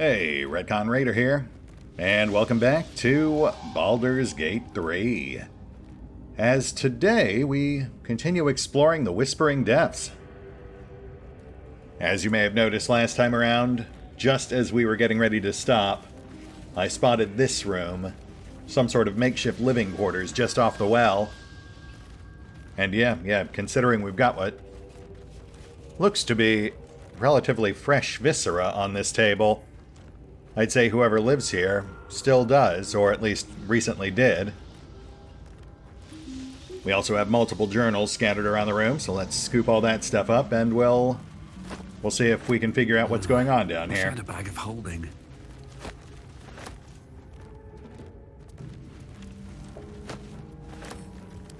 Hey, RetconRaider here, and welcome back to Baldur's Gate 3. As today, we continue exploring the Whispering Depths. As you may have noticed last time around, just as we were getting ready to stop, I spotted this room, some sort of makeshift living quarters just off the well. And yeah, considering we've got what looks to be relatively fresh viscera on this table, I'd say whoever lives here still does, or at least recently did. We also have multiple journals scattered around the room, so let's scoop all that stuff up and we'll see if we can figure out what's going on down here. A bag of holding.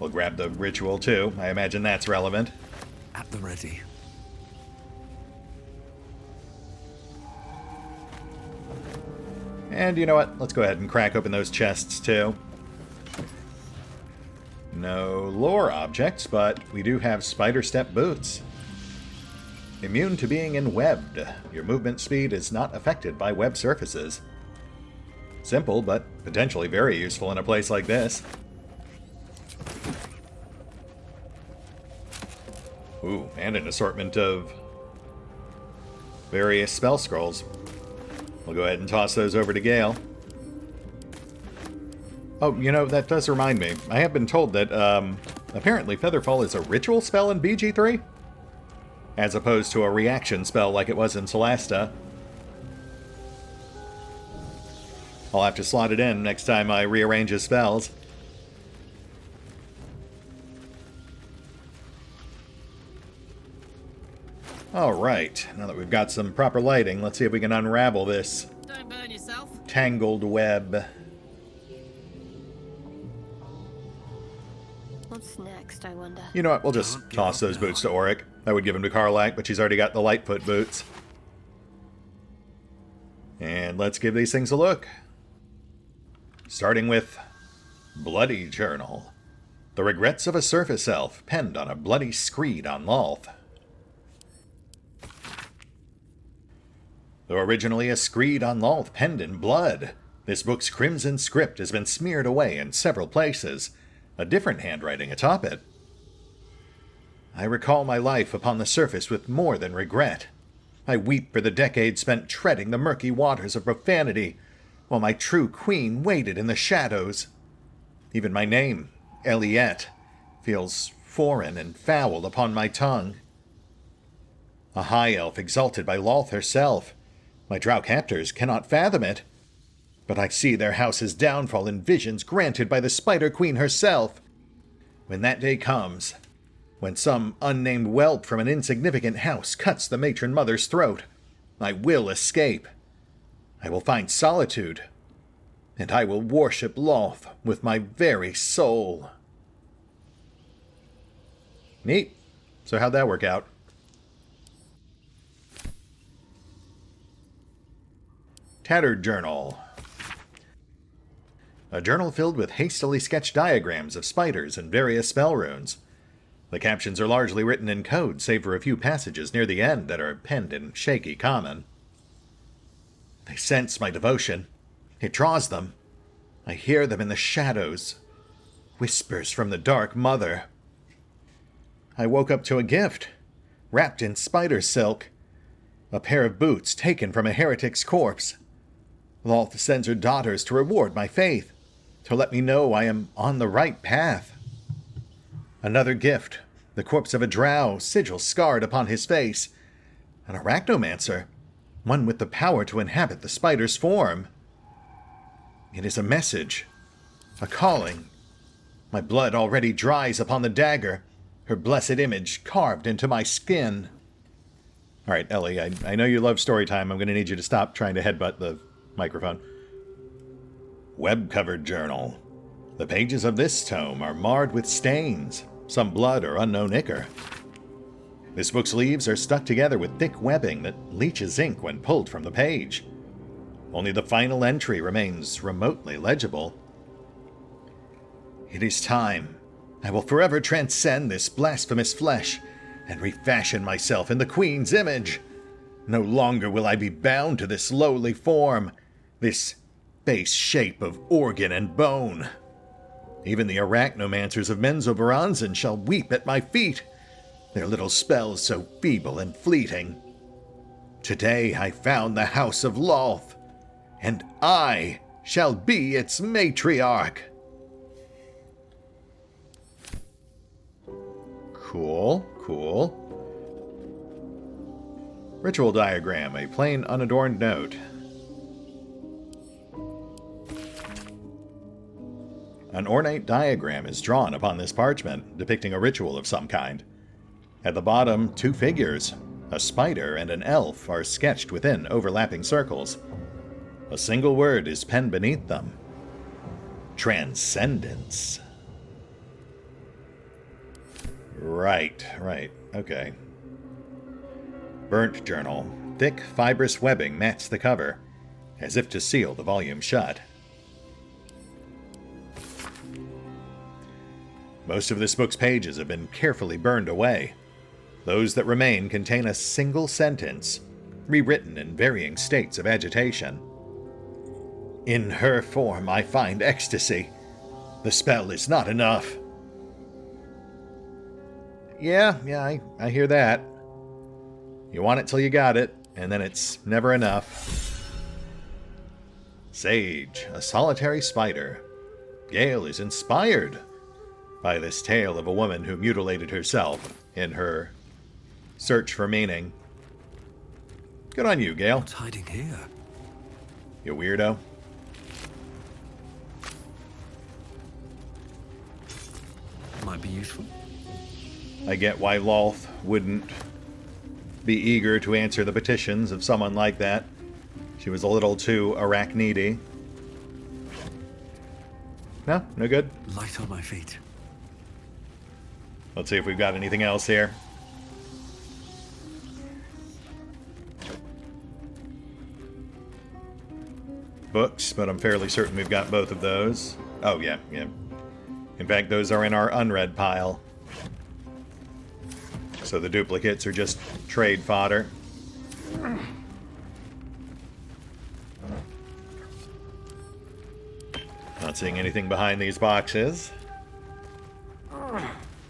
We'll grab the ritual too. I imagine that's relevant. At the ready. And you know what? Let's go ahead and crack open those chests too. No lore objects, but we do have spider step boots. Immune to being enwebbed. Your movement speed is not affected by web surfaces. Simple, but potentially very useful in a place like this. Ooh, and an assortment of various spell scrolls. We'll go ahead and toss those over to Gale. Oh, you know, that does remind me. I have been told that, apparently Featherfall is a ritual spell in BG3, as opposed to a reaction spell like it was in Solasta. I'll have to slot it in next time I rearrange his spells. Alright, now that we've got some proper lighting, let's see if we can unravel this Don't burn yourself. tangled web. What's next, I wonder? You know what, we'll just toss those boots to Auric. I would give them to Karlach, but she's already got the Lightfoot boots. And let's give these things a look. Starting with Bloody Journal. The regrets of a surface elf, penned on a bloody screed on Lolth. Though originally a screed on Lolth penned in blood, this book's crimson script has been smeared away in several places, a different handwriting atop it. I recall my life upon the surface with more than regret. I weep for the decades spent treading the murky waters of profanity, while my true queen waited in the shadows. Even my name, Eliette, feels foreign and foul upon my tongue. A high elf exalted by Lolth herself. My drow captors cannot fathom it, but I see their house's downfall in visions granted by the Spider Queen herself. When that day comes, when some unnamed whelp from an insignificant house cuts the matron mother's throat, I will escape. I will find solitude, and I will worship Lolth with my very soul. Neat. So how'd that work out? Tattered Journal. A journal filled with hastily sketched diagrams of spiders and various spell runes. The captions are largely written in code, save for a few passages near the end that are penned in shaky common. They sense my devotion. It draws them. I hear them in the shadows. Whispers from the Dark Mother. I woke up to a gift, wrapped in spider silk. A pair of boots taken from a heretic's corpse. Lolth sends her daughters to reward my faith, to let me know I am on the right path. Another gift, the corpse of a drow, sigil scarred upon his face. An arachnomancer, one with the power to inhabit the spider's form. It is a message, a calling. My blood already dries upon the dagger, her blessed image carved into my skin. All right, Ellie, I know you love story time. I'm going to need you to stop trying to headbutt the microphone. Web-covered journal. The pages of this tome are marred with stains, some blood or unknown ichor. This book's leaves are stuck together with thick webbing that leaches ink when pulled from the page. Only the final entry remains remotely legible. It is time. I will forever transcend this blasphemous flesh and refashion myself in the Queen's image. No longer will I be bound to this lowly form, this base shape of organ and bone. Even the arachnomancers of Menzoberranzan shall weep at my feet, their little spells so feeble and fleeting. Today I found the house of Lolth, and I shall be its matriarch. Cool, cool. Ritual diagram, a plain unadorned note. An ornate diagram is drawn upon this parchment, depicting a ritual of some kind. At the bottom, 2 figures, a spider and an elf, are sketched within overlapping circles. A single word is penned beneath them. Transcendence. Right, okay. Burnt journal. Thick, fibrous webbing mats the cover, as if to seal the volume shut. Most of this book's pages have been carefully burned away. Those that remain contain a single sentence, rewritten in varying states of agitation. In her form I find ecstasy. The spell is not enough. Yeah, I hear that. You want it till you got it, and then it's never enough. Sage, a solitary spider. Gale is inspired by this tale of a woman who mutilated herself in her search for meaning. Good on you, Gale. What's hiding here? You weirdo. Might be useful. I get why Lolth wouldn't be eager to answer the petitions of someone like that. She was a little too arachnidy. No? No good? Light on my feet. Let's see if we've got anything else here. Books, but I'm fairly certain we've got both of those. Oh, yeah. In fact, those are in our unread pile. So the duplicates are just trade fodder. Not seeing anything behind these boxes.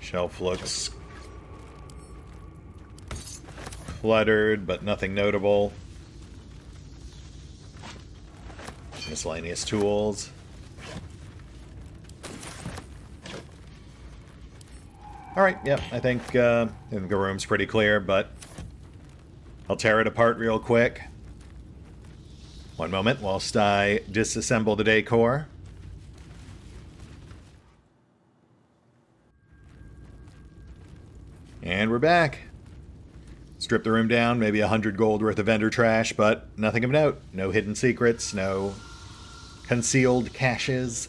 Shelf looks cluttered, but nothing notable. Miscellaneous tools. Alright, yep, I think the room's pretty clear, but I'll tear it apart real quick. One moment whilst I disassemble the decor. And we're back. Strip the room down, maybe 100 gold worth of vendor trash, but nothing of note. No hidden secrets, no concealed caches.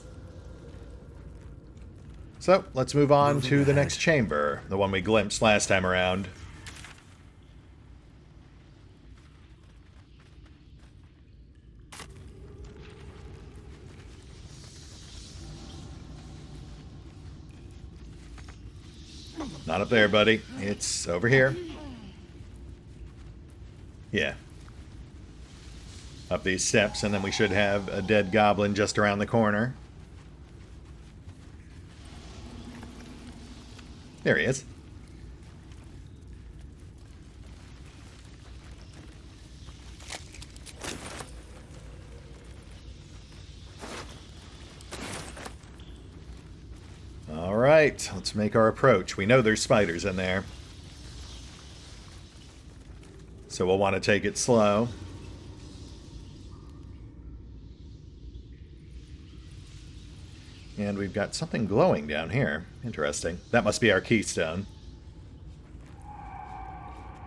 So, let's move on to the next chamber, the one we glimpsed last time around. Not up there, buddy. It's over here. Yeah. Up these steps, and then we should have a dead goblin just around the corner. There he is. Alright, let's make our approach. We know there's spiders in there, so we'll want to take it slow. And we've got something glowing down here. Interesting. That must be our keystone.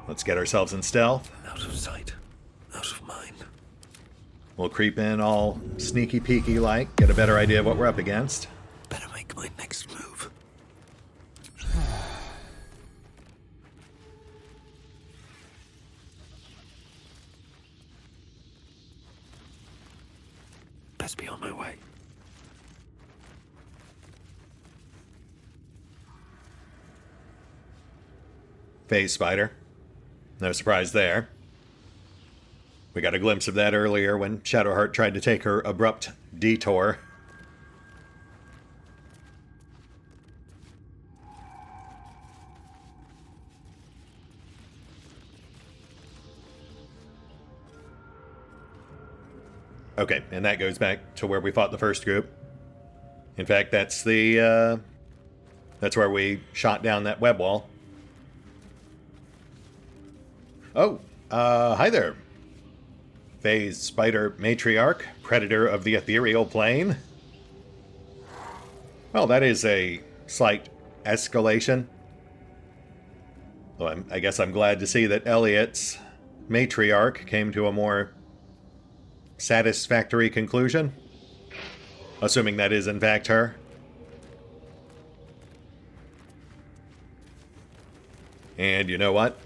Let's get ourselves in stealth. Out of sight. Out of mind. We'll creep in all sneaky peeky like, get a better idea of what we're up against. Better make my next move. Best be on my way. Phase spider. No surprise there. We got a glimpse of that earlier when Shadowheart tried to take her abrupt detour. Okay, and that goes back to where we fought the first group. In fact, that's the, that's where we shot down that web wall. Oh, hi there. Phase Spider Matriarch, Predator of the Ethereal Plane. Well, that is a slight escalation. Well, I guess I'm glad to see that Elliot's Matriarch came to a more satisfactory conclusion. Assuming that is in fact her. And you know what?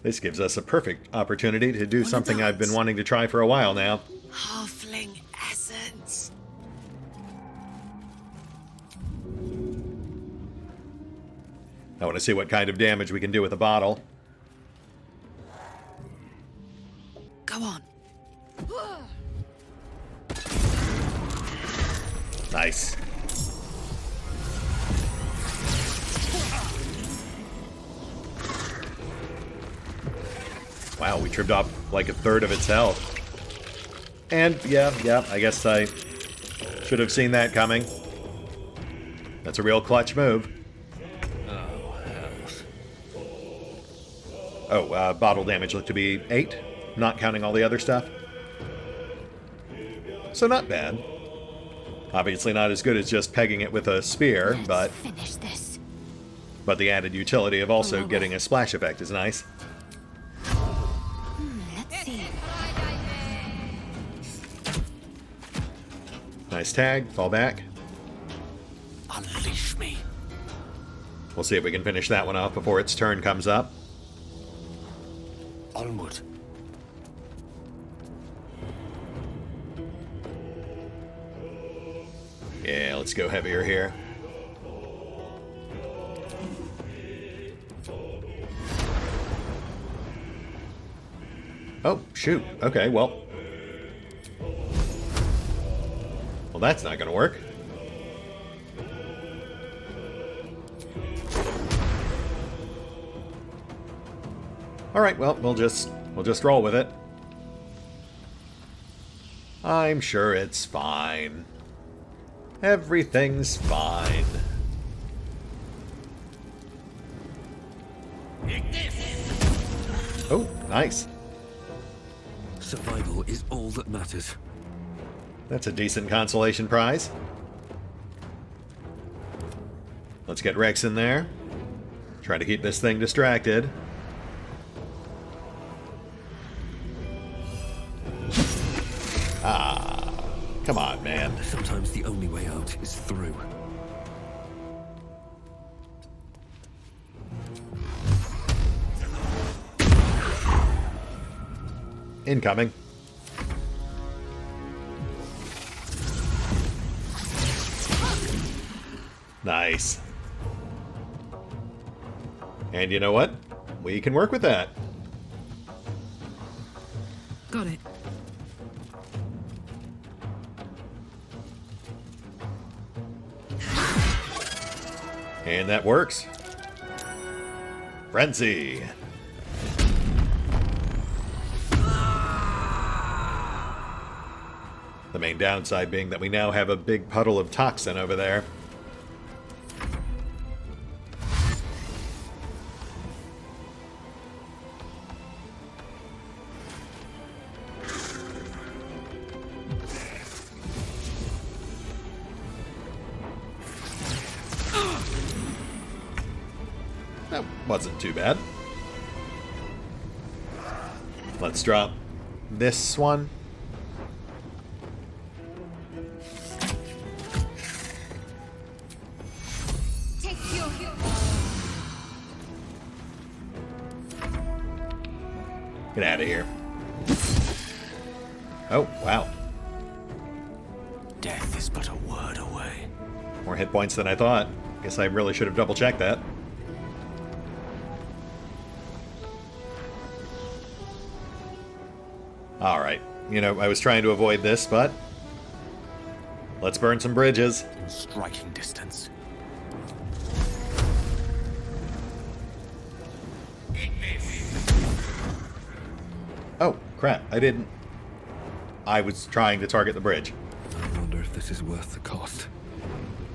This gives us a perfect opportunity to do something I've been wanting to try for a while now. Halfling essence. I want to see what kind of damage we can do with a bottle. Go on. Nice. Wow, we trimmed off like a third of its health. And yeah, I guess I should have seen that coming. That's a real clutch move. Oh, bottle damage looked to be 8, not counting all the other stuff. So not bad. Obviously not as good as just pegging it with a spear, but finish this. But the added utility of also getting a splash effect is nice. Let's see. Nice tag, fall back. Unleash me. We'll see if we can finish that one off before its turn comes up. Onward. Yeah, let's go heavier here. Oh, shoot. Okay, well. Well, that's not gonna work. Alright, well, we'll just roll with it. I'm sure it's fine. Everything's fine. Oh, nice. Survival is all that matters. That's a decent consolation prize. Let's get Rex in there. Try to keep this thing distracted. Ah, come on, man. Sometimes the only way out is through. Incoming. Nice. And you know what? We can work with that. Got it. And that works. Frenzy. The main downside being that we now have a big puddle of toxin over there. That wasn't too bad. Let's drop this one. Get out of here. Oh, wow. Death is but a word away. More hit points than I thought. Guess I really should have double-checked that. Alright. You know, I was trying to avoid this, but... let's burn some bridges. In striking distance. Oh, crap. I didn't... I was trying to target the bridge. I wonder if this is worth the cost.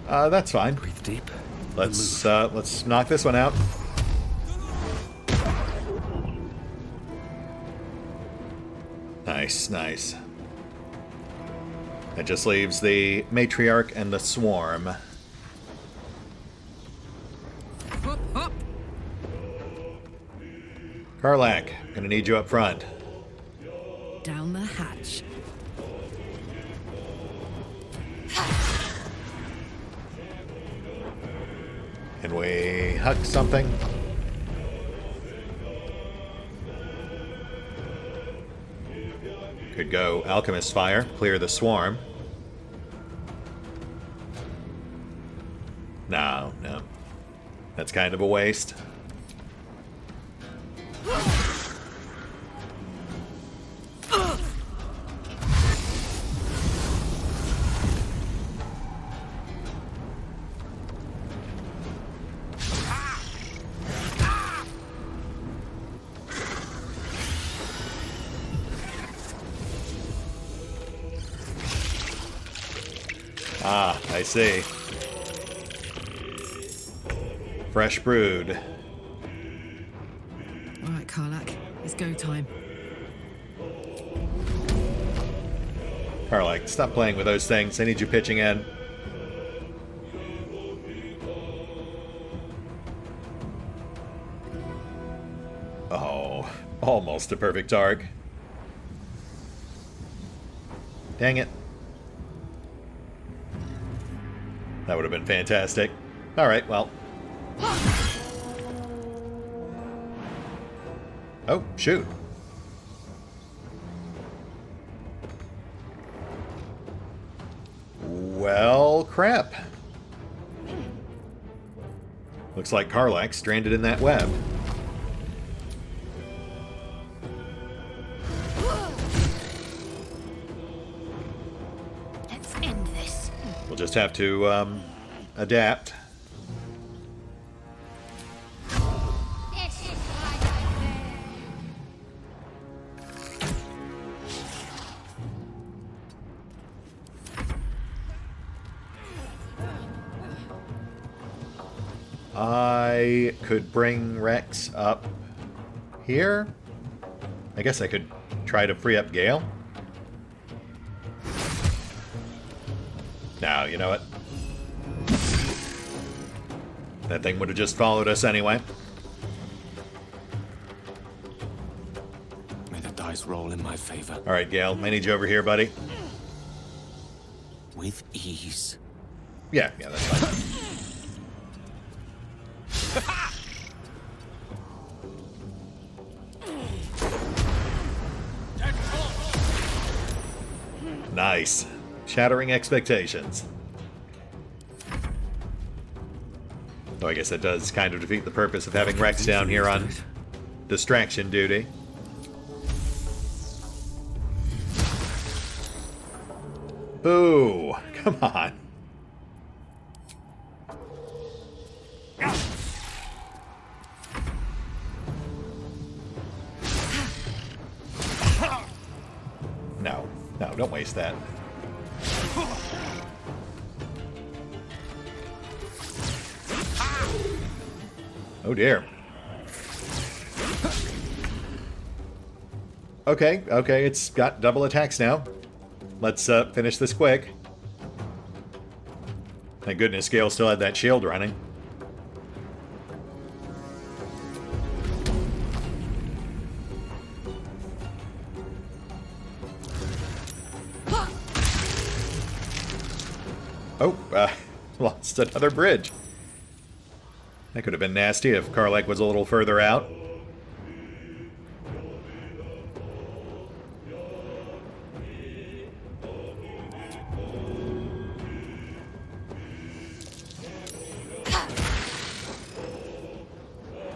That's fine. Breathe deep. Let's knock this one out. Nice, nice. That just leaves the Matriarch and the Swarm. Hop, hop. Karlach, gonna need you up front. Down the hatch. Can we huck something? Could go Alchemist Fire, clear the Swarm. No, no. That's kind of a waste. Ah, I see. Fresh brewed. All right, Karlach. It's go time. Karlach, stop playing with those things. I need you pitching in. Oh, almost a perfect arc. Dang it. That would have been fantastic. Alright, well. Oh, shoot. Well, crap. Looks like Karlach stranded in that web. Let's end this. We'll just have to, adapt. I could bring Rex up here. I guess I could try to free up Gale. Now, you know what? That thing would have just followed us anyway. May the dice roll in my favor. Alright, Gale, I need you over here, buddy. With ease. Yeah, that's fine. Nice. Shattering expectations. Though I guess that does kind of defeat the purpose of having Rex down here on distraction duty. Boo! Come on. No, no, don't waste that. Oh dear. Okay, okay, it's got double attacks now. Let's finish this quick. Thank goodness Gale still had that shield running. Oh, lost another bridge. That could have been nasty if Karlach was a little further out.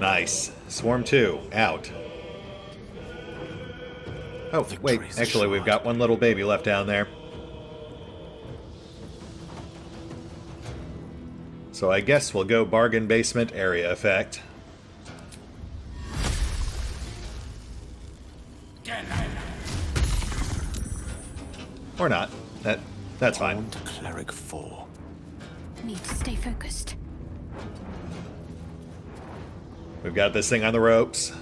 Nice. Swarm 2, out. Oh, wait, actually we've got one little baby left down there. So I guess we'll go bargain basement area effect. Or not. That's fine. On to Cleric 4. Need to stay focused. We've got this thing on the ropes.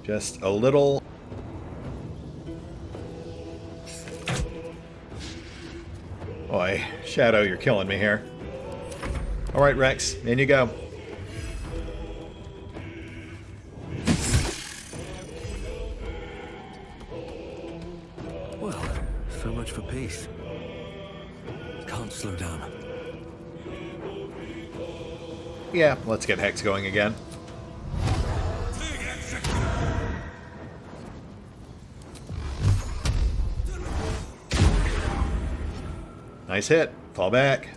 Just a little... Boy, Shadow, you're killing me here. Alright, Rex, in you go. Well, so much for peace. Can't slow down. Yeah, let's get Hex going again. Nice hit. Fall back.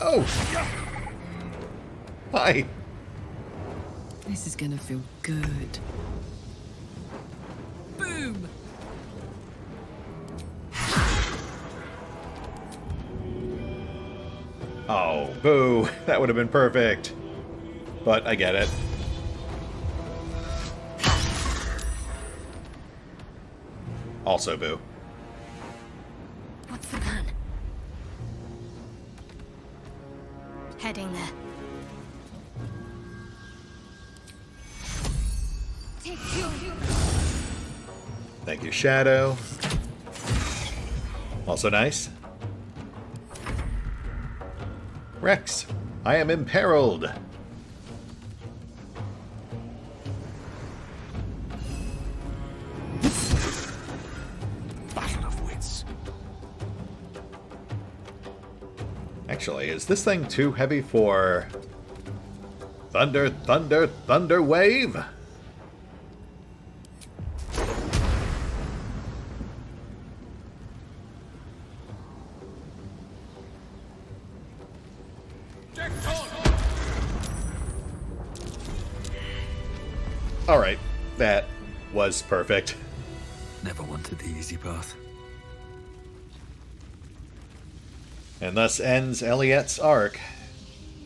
Oh! Hi. This is gonna feel good. Boom! Oh, boo. That would have been perfect. But I get it. Also boo. What's the plan? Heading there. Thank you, Shadow. Also nice. Rex, I am imperiled. Battle of wits. Actually, is this thing too heavy for... Thunder, thunder, thunder wave? Alright, that was perfect. Never wanted the easy path. And thus ends Eliette's arc.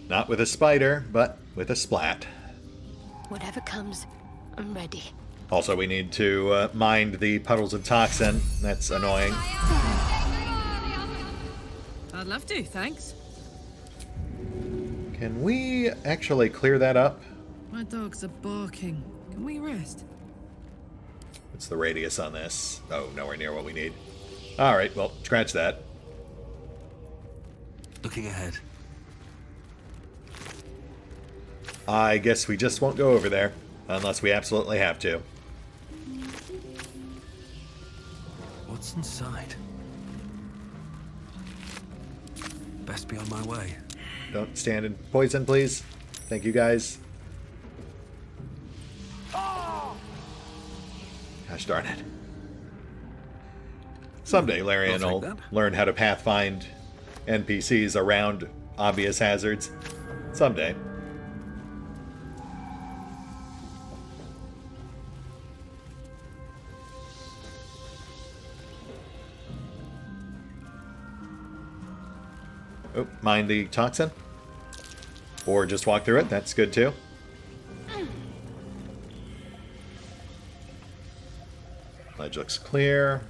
Not with a spider, but with a splat. Whatever comes, I'm ready. Also, we need to mind the puddles of toxin. That's annoying. I'd love to, thanks. Can we actually clear that up? My dogs are barking. Can we rest? What's the radius on this? Oh, nowhere near what we need. Alright, well, scratch that. Looking ahead. I guess we just won't go over there. Unless we absolutely have to. What's inside? Best be on my way. Don't stand in poison, please. Thank you, guys. Gosh darn it. Someday Larian I'll will take that. learn how to pathfind NPCs around obvious hazards. Someday. Oh, mind the toxin? Or just walk through it, that's good too. Ledge looks clear.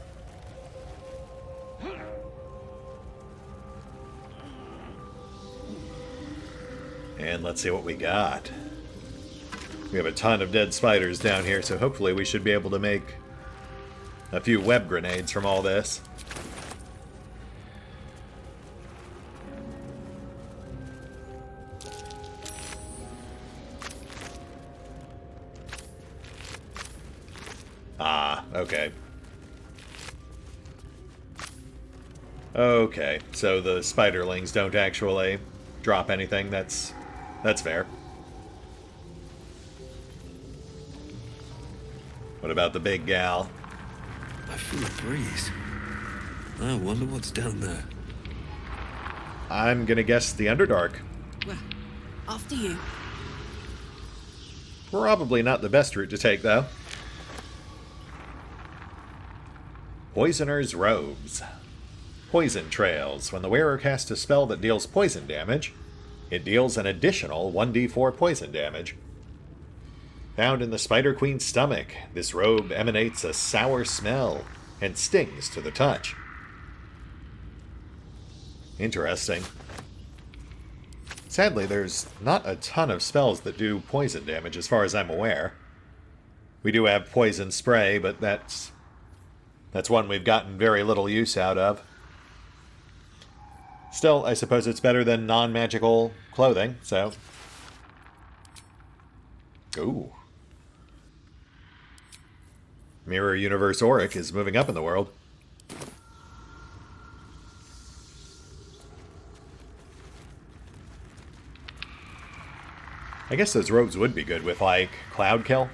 And let's see what we got. We have a ton of dead spiders down here, so hopefully we should be able to make a few web grenades from all this. Ah, okay. Okay, so the spiderlings don't actually drop anything. That's fair. What about the big gal? I feel a breeze. I wonder what's down there. I'm gonna guess the Underdark. Well, after you. Probably not the best route to take, though. Poisoner's Robes. Poison Trails. When the wearer casts a spell that deals poison damage, it deals an additional 1d4 poison damage. Found in the Spider Queen's stomach, this robe emanates a sour smell and stings to the touch. Interesting. Sadly, there's not a ton of spells that do poison damage as far as I'm aware. We do have Poison Spray, but that's one we've gotten very little use out of. Still, I suppose it's better than non-magical clothing, so... Ooh. Mirror Universe Auric is moving up in the world. I guess those robes would be good with, like, Cloud Kill.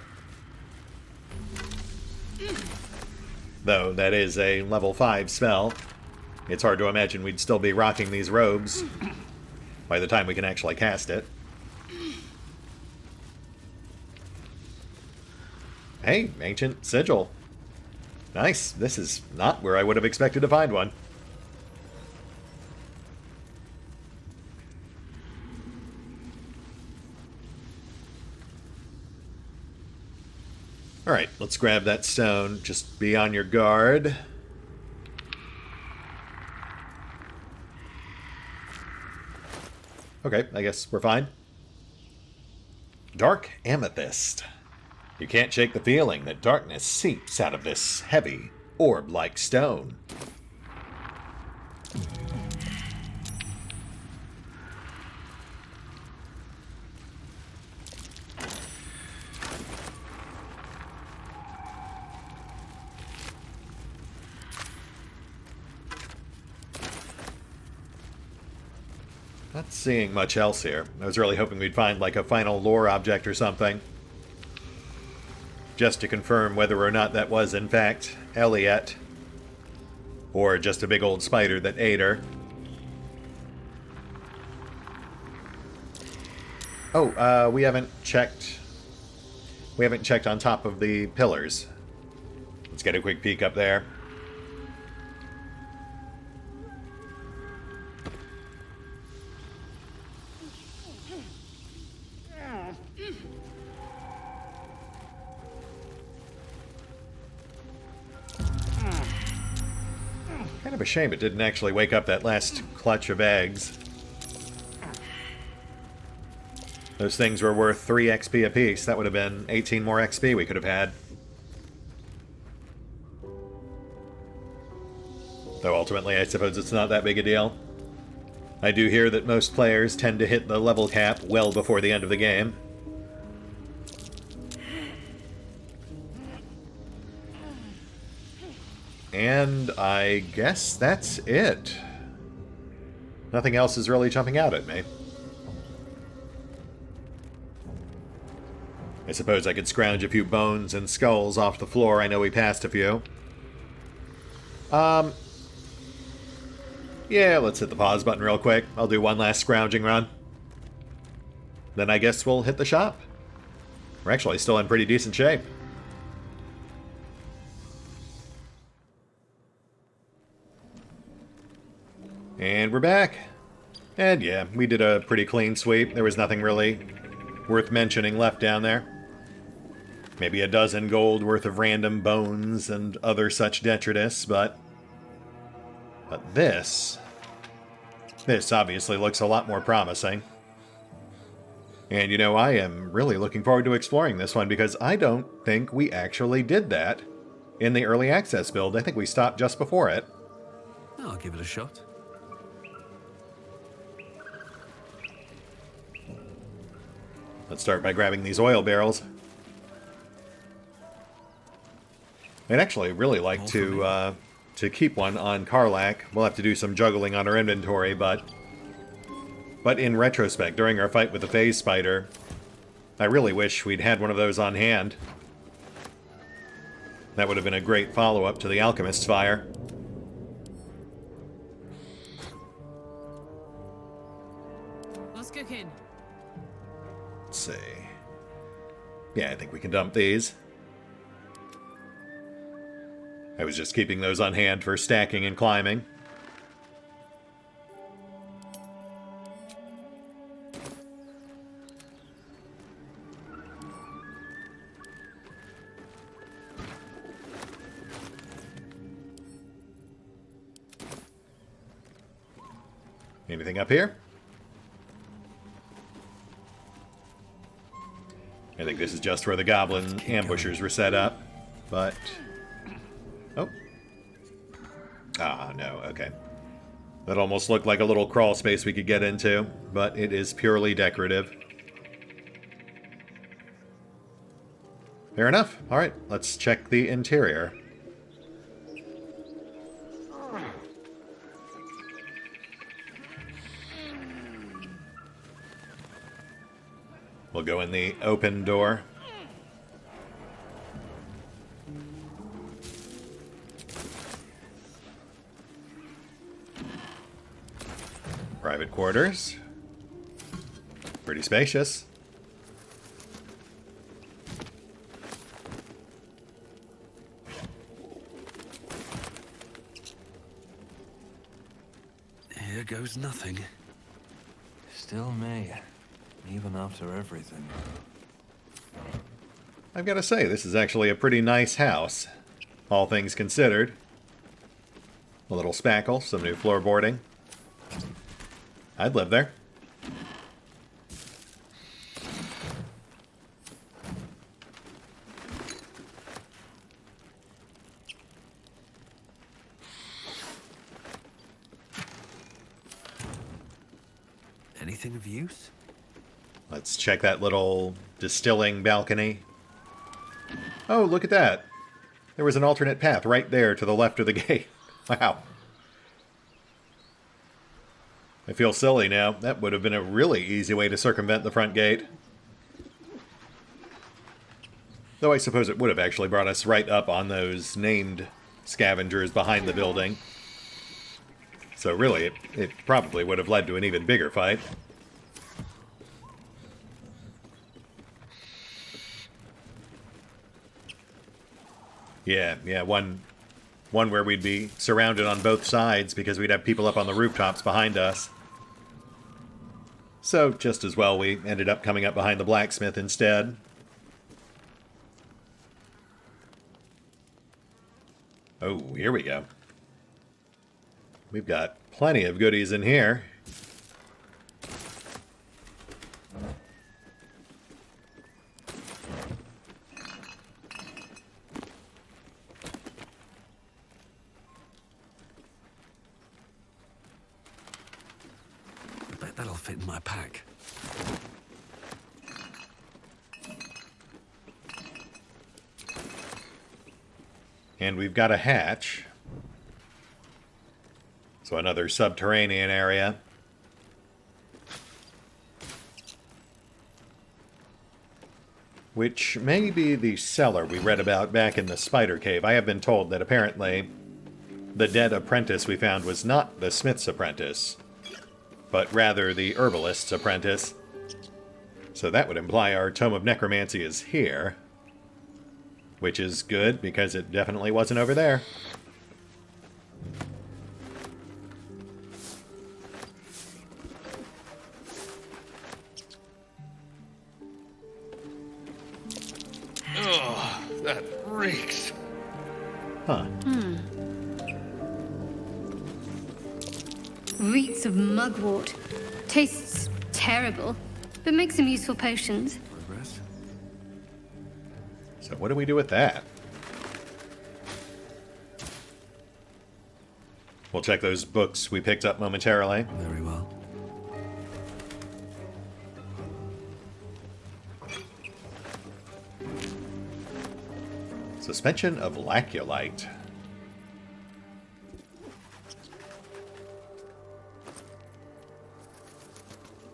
Though that is a level 5 spell. It's hard to imagine we'd still be rocking these robes by the time we can actually cast it. Hey, Ancient Sigil. Nice. This is not where I would have expected to find one. Alright, let's grab that stone. Just be on your guard. Okay, I guess we're fine. Dark Amethyst. You can't shake the feeling that darkness seeps out of this heavy, orb-like stone. Not seeing much else here. I was really hoping we'd find like a final lore object or something. Just to confirm whether or not that was in fact Elliot. Or just a big old spider that ate her. Oh, we haven't checked... We haven't checked on top of the pillars. Let's get a quick peek up there. Kind of a shame it didn't actually wake up that last clutch of eggs. Those things were worth 3 XP apiece. That would have been 18 more XP we could have had. Though ultimately, I suppose it's not that big a deal. I do hear that most players tend to hit the level cap well before the end of the game. And I guess that's it. Nothing else is really jumping out at me. I suppose I could scrounge a few bones and skulls off the floor. I know we passed a few. Yeah, let's hit the pause button real quick. I'll do one last scrounging run. Then I guess we'll hit the shop. We're actually still in pretty decent shape. And we're back. And yeah, we did a pretty clean sweep. There was nothing really worth mentioning left down there. Maybe a dozen gold worth of random bones and other such detritus, but this obviously looks a lot more promising. And you know, I am really looking forward to exploring this one because I don't think we actually did that in the early access build. I think we stopped just before it. I'll give it a shot. Let's start by grabbing these oil barrels. I'd actually really like to keep one on Karlach. We'll have to do some juggling on our inventory, but in retrospect, during our fight with the phase spider, I really wish we'd had one of those on hand. That would have been a great follow-up to the Alchemist's Fire. What's What's cooking? Let's see. Yeah, I think we can dump these. I was just keeping those on hand for stacking and climbing. Anything up here? I think this is just where the goblin ambushers were set up, but... Oh. Ah, no, okay. That almost looked like a little crawl space we could get into, but it is purely decorative. Fair enough. Alright, let's check the interior. We'll go in the open door. Private quarters. Pretty spacious. Here goes nothing. Still me, even after everything. I've got to say, this is actually a pretty nice house, all things considered. A little spackle, some new floorboarding. I'd live there. Anything of use? Let's check that little distilling balcony. Oh, look at that. There was an alternate path right there to the left of the gate. Wow. I feel silly now. That would have been a really easy way to circumvent the front gate. Though I suppose it would have actually brought us right up on those named scavengers behind the building. So really, it probably would have led to an even bigger fight. Yeah, one where we'd be surrounded on both sides because we'd have people up on the rooftops behind us. So, just as well we ended up coming up behind the blacksmith instead. Oh, here we go. We've got plenty of goodies in here. I bet that'll fit in my pack. And we've got a hatch. So another subterranean area. Which may be the cellar we read about back in the spider cave. I have been told that apparently the dead apprentice we found was not the smith's apprentice, but rather the herbalist's apprentice. So that would imply our Tome of Necromancy is here. Which is good, because it definitely wasn't over there. Oh, that reeks. Huh. Reeks of mugwort. Tastes terrible, but makes some useful potions. Progress. So what do we do with that? We'll check those books we picked up momentarily. Very well. Suspension of Laculite.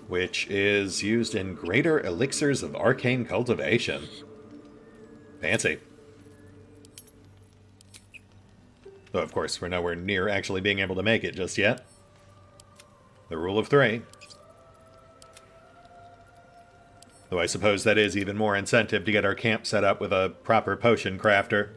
Which is used in greater elixirs of arcane cultivation. Fancy. Though, of course, we're nowhere near actually being able to make it just yet. The rule of 3. Though I suppose that is even more incentive to get our camp set up with a proper potion crafter.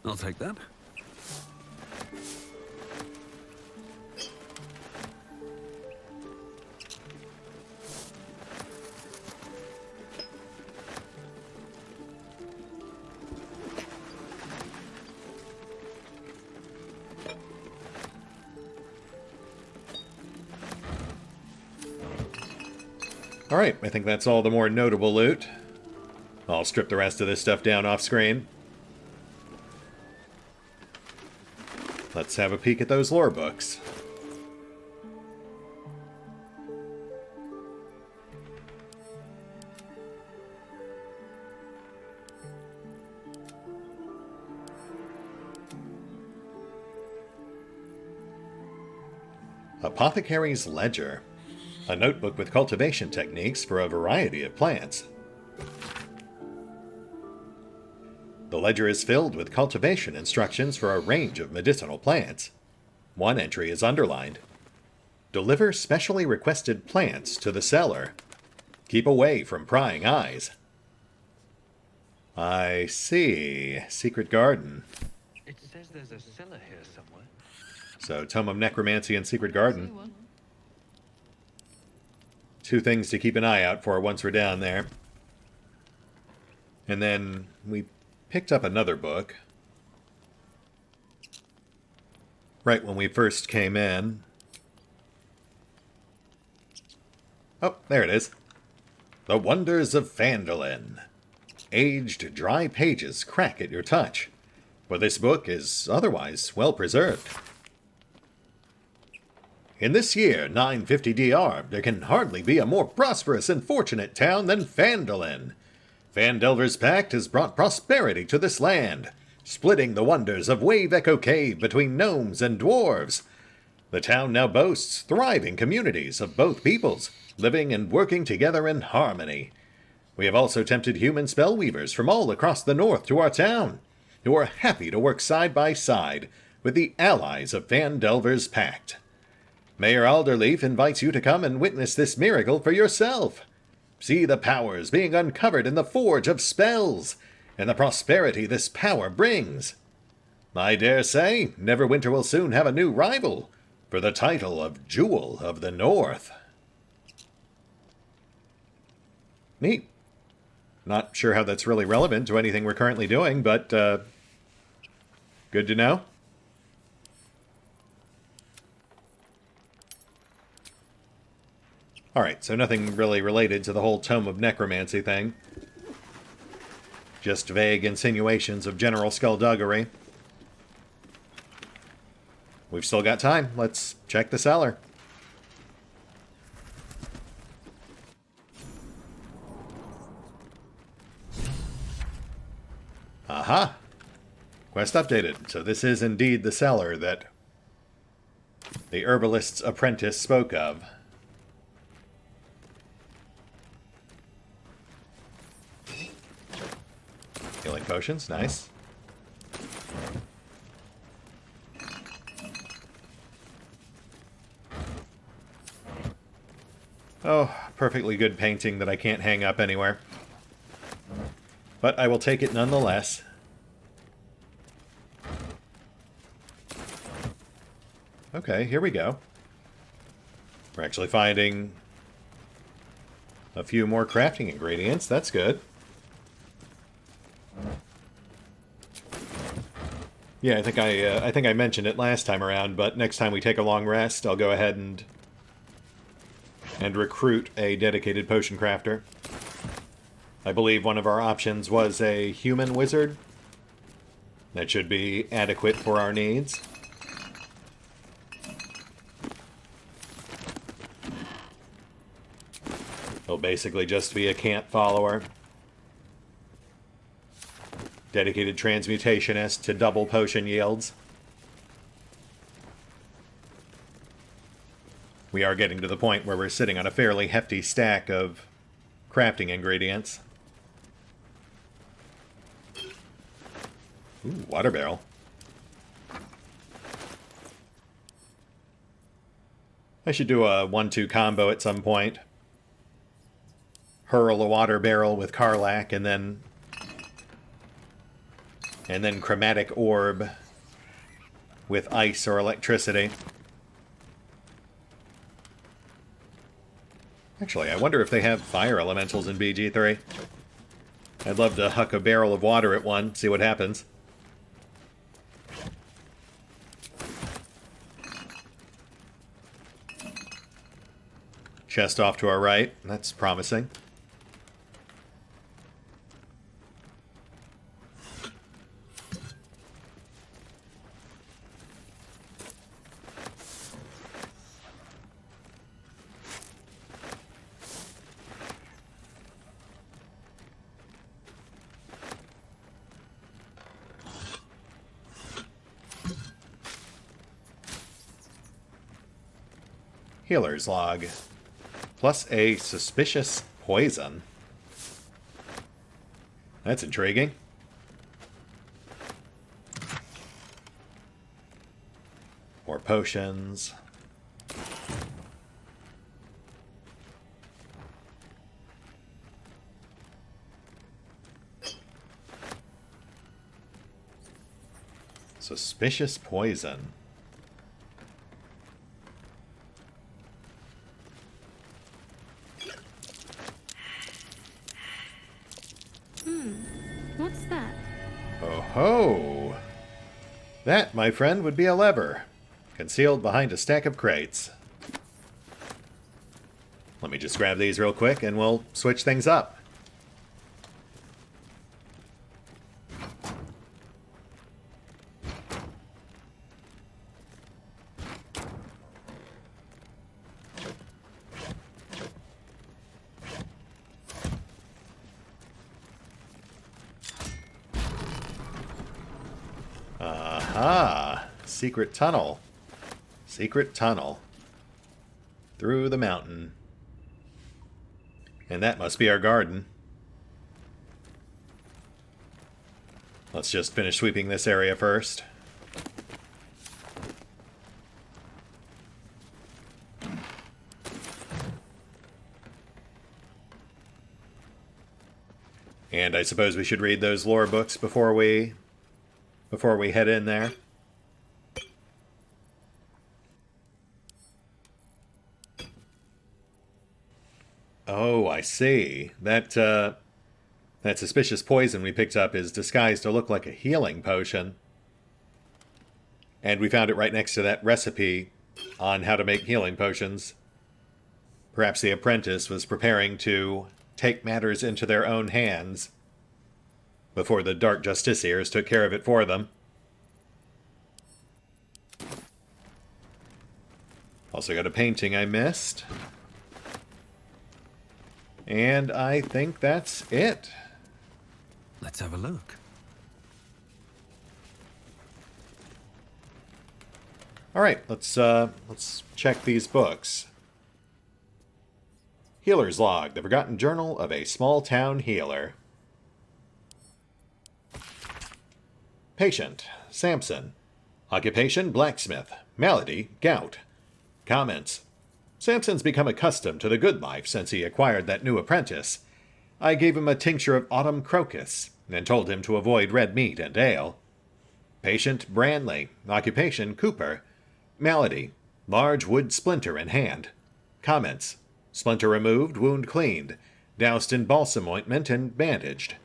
I'll take that. Alright, I think that's all the more notable loot. I'll strip the rest of this stuff down off screen. Let's have a peek at those lore books. Apothecary's Ledger. A notebook with cultivation techniques for a variety of plants. The ledger is filled with cultivation instructions for a range of medicinal plants. One entry is underlined. Deliver specially requested plants to the seller. Keep away from prying eyes. I see. Secret garden. It says there's a cellar here somewhere. So, Tome of Necromancy and Secret Garden. Two things to keep an eye out for once we're down there. And then we picked up another book right when we first came in. Oh, there it is. The Wonders of Phandalin. Aged, dry pages crack at your touch, but this book is otherwise well preserved. In this year, 950 DR, there can hardly be a more prosperous and fortunate town than Phandalin. Phandelver's Pact has brought prosperity to this land, splitting the wonders of Wave Echo Cave between gnomes and dwarves. The town now boasts thriving communities of both peoples, living and working together in harmony. We have also tempted human spellweavers from all across the north to our town, who are happy to work side by side with the allies of Phandelver's Pact. Mayor Alderleaf invites you to come and witness this miracle for yourself. See the powers being uncovered in the Forge of Spells, and the prosperity this power brings. I dare say Neverwinter will soon have a new rival for the title of Jewel of the North. Neat. Not sure how that's really relevant to anything we're currently doing, but good to know. Alright, so nothing really related to the whole Tome of Necromancy thing. Just vague insinuations of general skullduggery. We've still got time. Let's check the cellar. Aha! Quest updated. So this is indeed the cellar that the herbalist's apprentice spoke of. Healing potions, nice. Oh, perfectly good painting that I can't hang up anywhere. But I will take it nonetheless. Okay, here we go. We're actually finding a few more crafting ingredients. That's good. Yeah, I think I mentioned it last time around, but next time we take a long rest, I'll go ahead and recruit a dedicated potion crafter. I believe one of our options was a human wizard. That should be adequate for our needs. He'll basically just be a camp follower. Dedicated transmutationist to double potion yields. We are getting to the point where we're sitting on a fairly hefty stack of crafting ingredients. Ooh, water barrel. I should do a 1-2 combo at some point. Hurl a water barrel with Karlach, and then chromatic orb with ice or electricity. Actually, I wonder if they have fire elementals in BG3. I'd love to huck a barrel of water at one, see what happens. Chest off to our right. That's promising. Healer's log. Plus a suspicious poison. That's intriguing. More potions. Suspicious poison. What's that? Oh ho! That, my friend, would be a lever, concealed behind a stack of crates. Let me just grab these real quick and we'll switch things up. Aha! Secret tunnel. Secret tunnel. Through the mountain. And that must be our garden. Let's just finish sweeping this area first. And I suppose we should read those lore books before we head in there. Oh, I see. That suspicious poison we picked up is disguised to look like a healing potion. And we found it right next to that recipe on how to make healing potions. Perhaps the apprentice was preparing to take matters into their own hands before the Dark Justiciars took care of it for them. Also got a painting I missed. And I think that's it. Let's have a look. All right, let's check these books. Healer's Log, the Forgotten Journal of a Small Town Healer. Patient, Samson. Occupation, blacksmith. Malady, gout. Comments. Samson's become accustomed to the good life since he acquired that new apprentice. I gave him a tincture of autumn crocus, and told him to avoid red meat and ale. Patient, Branley. Occupation, cooper. Malady, large wood splinter in hand. Comments. Splinter removed, wound cleaned. Doused in balsam ointment and bandaged.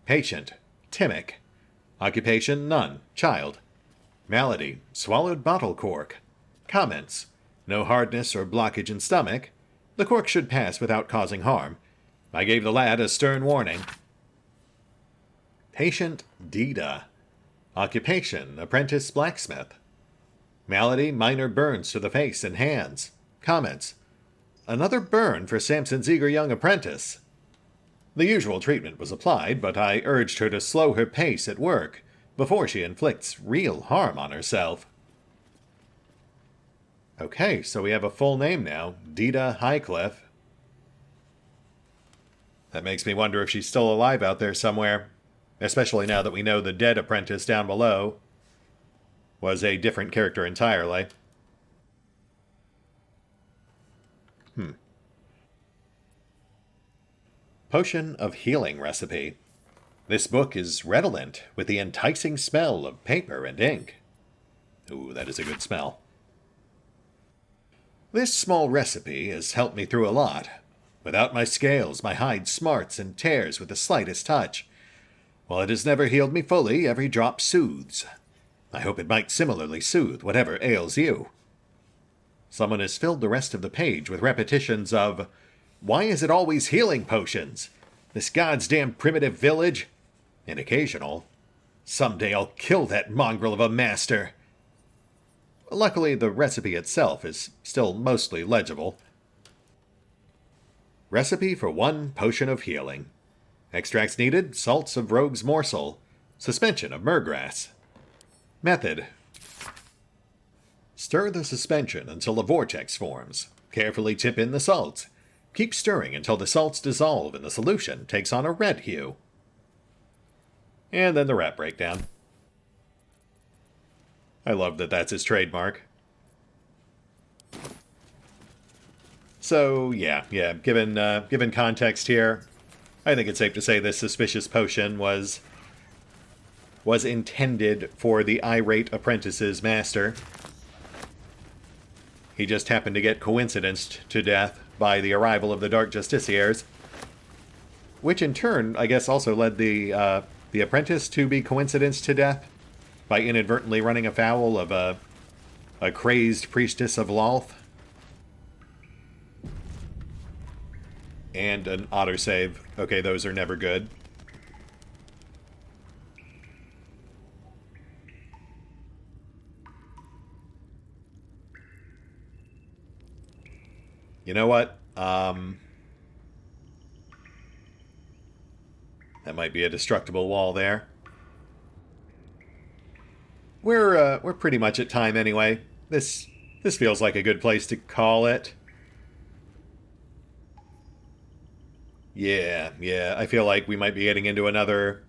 Patient, Timmick. Occupation, none. Child. Malady, swallowed bottle cork. Comments. No hardness or blockage in stomach. The cork should pass without causing harm. I gave the lad a stern warning. Patient, Dida. Occupation, apprentice blacksmith. Malady, minor burns to the face and hands. Comments. Another burn for Samson's eager young apprentice. The usual treatment was applied, but I urged her to slow her pace at work before she inflicts real harm on herself. Okay, so we have a full name now, Dita Highcliffe. That makes me wonder if she's still alive out there somewhere, especially now that we know the dead apprentice down below was a different character entirely. Potion of Healing recipe. This book is redolent with the enticing smell of paper and ink. Ooh, that is a good smell. This small recipe has helped me through a lot. Without my scales, my hide smarts and tears with the slightest touch. While it has never healed me fully, every drop soothes. I hope it might similarly soothe whatever ails you. Someone has filled the rest of the page with repetitions of, "Why is it always healing potions? This goddamn primitive village?" And occasional, "Someday I'll kill that mongrel of a master." Luckily, the recipe itself is still mostly legible. Recipe for 1 potion of healing. Extracts needed: salts of rogue's morsel, suspension of myrgrass. Method: stir the suspension until a vortex forms. Carefully tip in the salts. Keep stirring until the salts dissolve and the solution takes on a red hue. And then the wrap breakdown. I love that that's his trademark. So, yeah, given context here, I think it's safe to say this suspicious potion was intended for the irate apprentice's master. He just happened to get coincidenced to death by the arrival of the Dark Justiciars, which in turn, I guess, also led the apprentice to be coincidenced to death by inadvertently running afoul of a crazed priestess of Lolth. And an autosave. Okay, those are never good. You know what? That might be a destructible wall there. We're pretty much at time anyway. This feels like a good place to call it. Yeah, I feel like we might be getting into another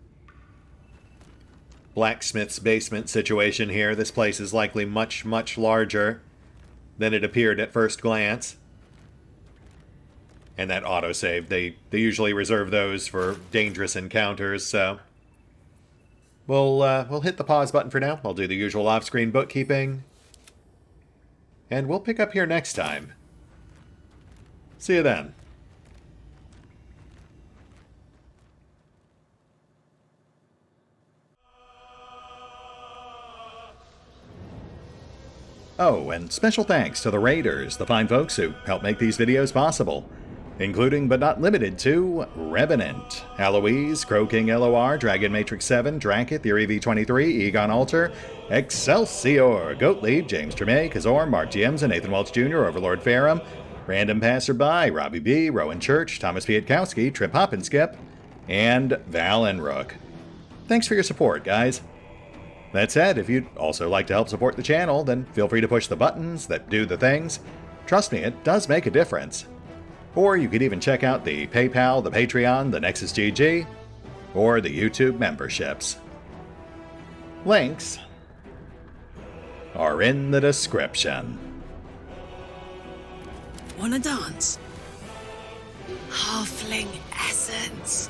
blacksmith's basement situation here. This place is likely much, much larger than it appeared at first glance. And that autosave, they usually reserve those for dangerous encounters, so we'll hit the pause button for now. I'll do the usual off-screen bookkeeping. And we'll pick up here next time. See you then. Oh, and special thanks to the Raiders, the fine folks who help make these videos possible, including but not limited to Revenant, Alois, CrowkingLoR, Dragon Matrix 7, Drakiith, Theory V23, EgonAlter, Exsellsior, Gottlieb, James Trimmier, Kazorm, Mark Giemza, Nathan Welch Jr., OverlordPherom, RandomPassrby, RobbyB, Rowan Church, Tomasz Piątkowski, Triphoppenskip, and Valinrook. Thanks for your support, guys. That said, if you'd also like to help support the channel, then feel free to push the buttons that do the things. Trust me, it does make a difference. Or you could even check out the PayPal, the Patreon, the Nexus GG, or the YouTube memberships. Links are in the description. Wanna dance? Halfling essence.